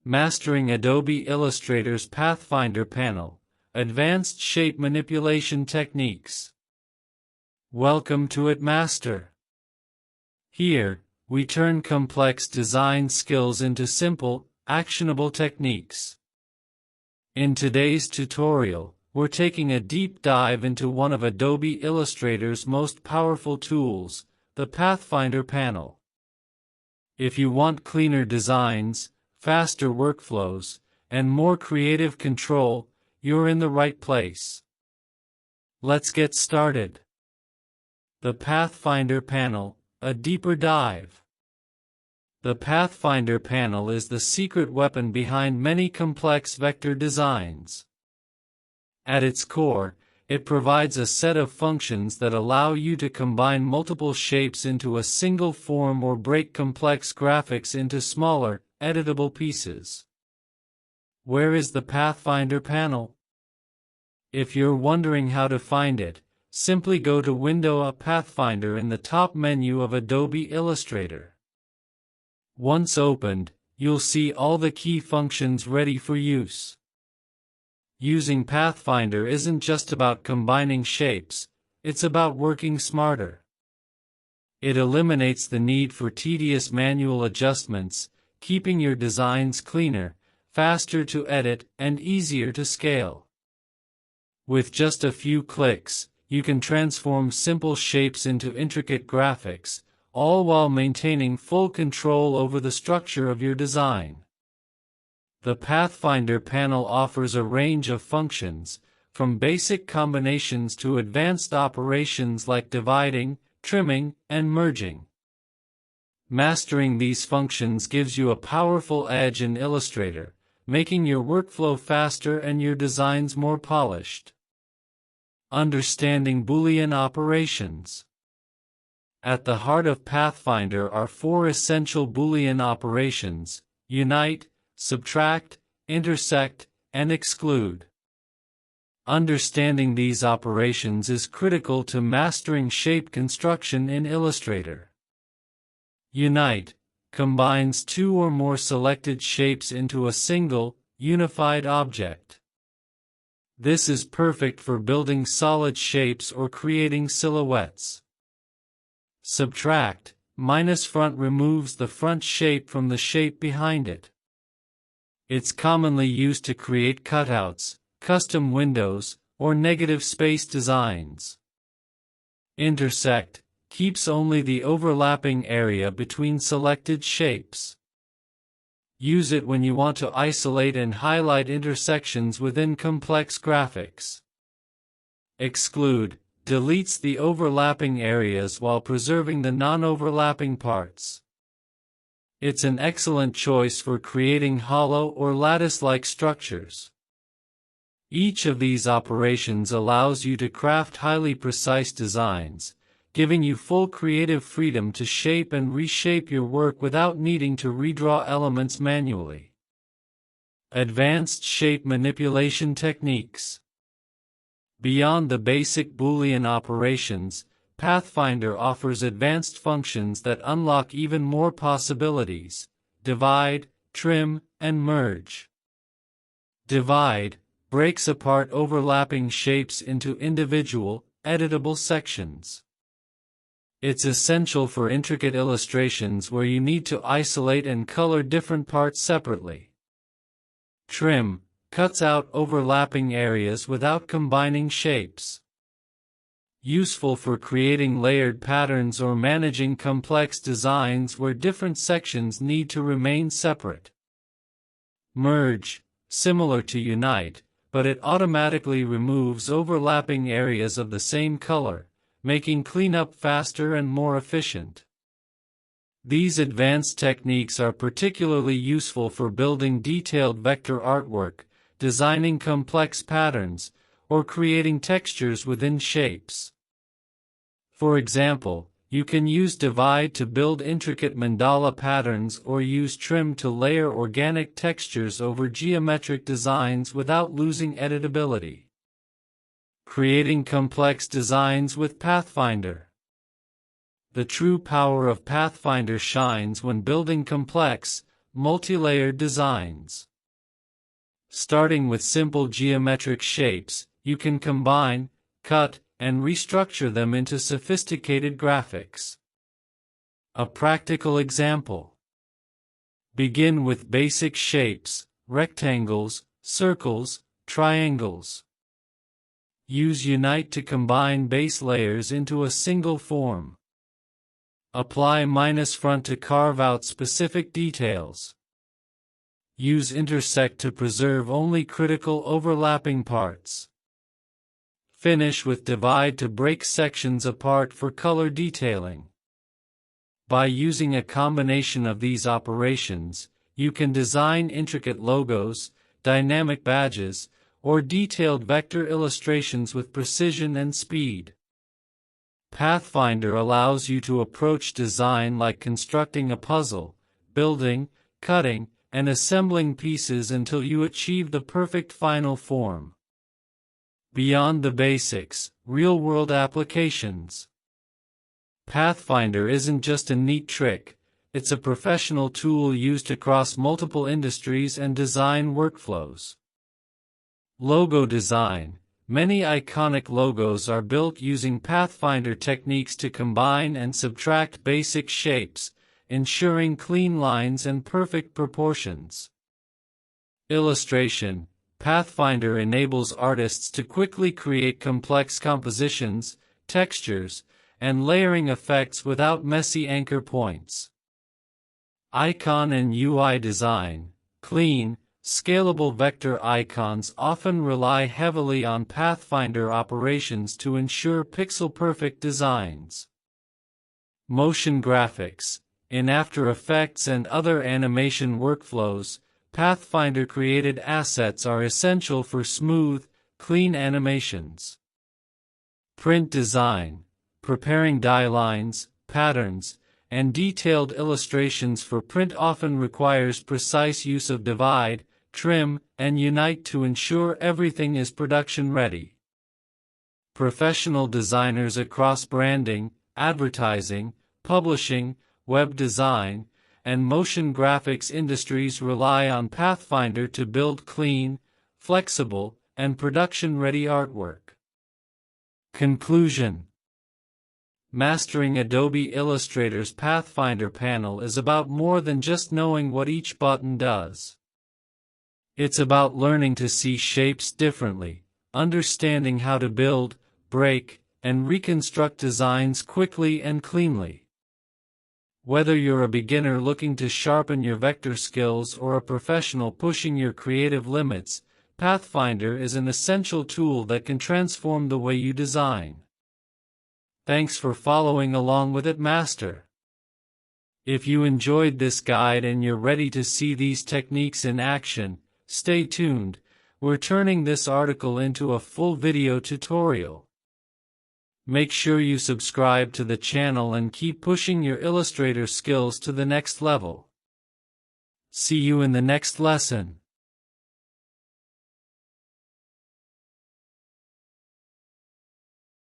Mastering Adobe Illustrator's Pathfinder panel, Advanced Shape Manipulation Techniques. Welcome to ITMaster. Here, we turn complex design skills into simple, actionable techniques. In today's tutorial, we're taking a deep dive into one of Adobe Illustrator's most powerful tools, the Pathfinder panel. If you want cleaner designs, faster workflows, and more creative control, you're in the right place. Let's get started. The Pathfinder panel, a deeper dive. The Pathfinder panel is the secret weapon behind many complex vector designs. At its core, it provides a set of functions that allow you to combine multiple shapes into a single form or break complex graphics into smaller, editable pieces. Where is the Pathfinder panel? If you're wondering how to find it, simply go to Window Pathfinder in the top menu of Adobe Illustrator. Once opened, you'll see all the key functions ready for use. Using Pathfinder isn't just about combining shapes, it's about working smarter. It eliminates the need for tedious manual adjustments, keeping your designs cleaner, faster to edit, and easier to scale. With just a few clicks, you can transform simple shapes into intricate graphics, all while maintaining full control over the structure of your design. The Pathfinder panel offers a range of functions, from basic combinations to advanced operations like dividing, trimming, and merging. Mastering these functions gives you a powerful edge in Illustrator, making your workflow faster and your designs more polished. Understanding Boolean operations. At the heart of Pathfinder are four essential Boolean operations: unite, subtract, intersect, and exclude. Understanding these operations is critical to mastering shape construction in Illustrator. Unite combines two or more selected shapes into a single, unified object. This is perfect for building solid shapes or creating silhouettes. Subtract minus front removes the front shape from the shape behind it. It's commonly used to create cutouts, custom windows, or negative space designs. Intersect keeps only the overlapping area between selected shapes. Use it when you want to isolate and highlight intersections within complex graphics. Exclude deletes the overlapping areas while preserving the non-overlapping parts. It's an excellent choice for creating hollow or lattice-like structures. Each of these operations allows you to craft highly precise designs, giving you full creative freedom to shape and reshape your work without needing to redraw elements manually. Advanced Shape Manipulation Techniques. Beyond the basic Boolean operations, Pathfinder offers advanced functions that unlock even more possibilities: divide, trim, and merge. Divide breaks apart overlapping shapes into individual, editable sections. It's essential for intricate illustrations where you need to isolate and color different parts separately. Trim cuts out overlapping areas without combining shapes. Useful for creating layered patterns or managing complex designs where different sections need to remain separate. Merge, similar to unite, but it automatically removes overlapping areas of the same color, making cleanup faster and more efficient. These advanced techniques are particularly useful for building detailed vector artwork, designing complex patterns, or creating textures within shapes. For example, you can use divide to build intricate mandala patterns or use trim to layer organic textures over geometric designs without losing editability. Creating complex designs with Pathfinder. The true power of Pathfinder shines when building complex, multi-layered designs. Starting with simple geometric shapes, you can combine, cut, and restructure them into sophisticated graphics. A practical example. Begin with basic shapes, rectangles, circles, triangles. Use Unite to combine base layers into a single form. Apply -front to carve out specific details. Use Intersect to preserve only critical overlapping parts. Finish with Divide to break sections apart for color detailing. By using a combination of these operations, you can design intricate logos, dynamic badges, or detailed vector illustrations with precision and speed. Pathfinder allows you to approach design like constructing a puzzle, building, cutting, and assembling pieces until you achieve the perfect final form. Beyond the basics, real-world applications. Pathfinder isn't just a neat trick, it's a professional tool used across multiple industries and design workflows. Logo design. Many iconic logos are built using Pathfinder techniques to combine and subtract basic shapes, ensuring clean lines and perfect proportions. Illustration. Pathfinder enables artists to quickly create complex compositions, textures, and layering effects without messy anchor points. Icon and UI design. Clean, scalable vector icons often rely heavily on Pathfinder operations to ensure pixel-perfect designs. Motion graphics. In After Effects and other animation workflows, Pathfinder-created assets are essential for smooth, clean animations. Print design. Preparing die lines, patterns, and detailed illustrations for print often requires precise use of divide, trim, and unite to ensure everything is production-ready. Professional designers across branding, advertising, publishing, web design, and motion graphics industries rely on Pathfinder to build clean, flexible, and production-ready artwork. Conclusion. Mastering Adobe Illustrator's Pathfinder panel is about more than just knowing what each button does. It's about learning to see shapes differently, understanding how to build, break, and reconstruct designs quickly and cleanly. Whether you're a beginner looking to sharpen your vector skills or a professional pushing your creative limits, Pathfinder is an essential tool that can transform the way you design. Thanks for following along with ITMaster. If you enjoyed this guide and you're ready to see these techniques in action, stay tuned. We're turning this article into a full video tutorial. Make sure you subscribe to the channel and keep pushing your Illustrator skills to the next level. See you in the next lesson.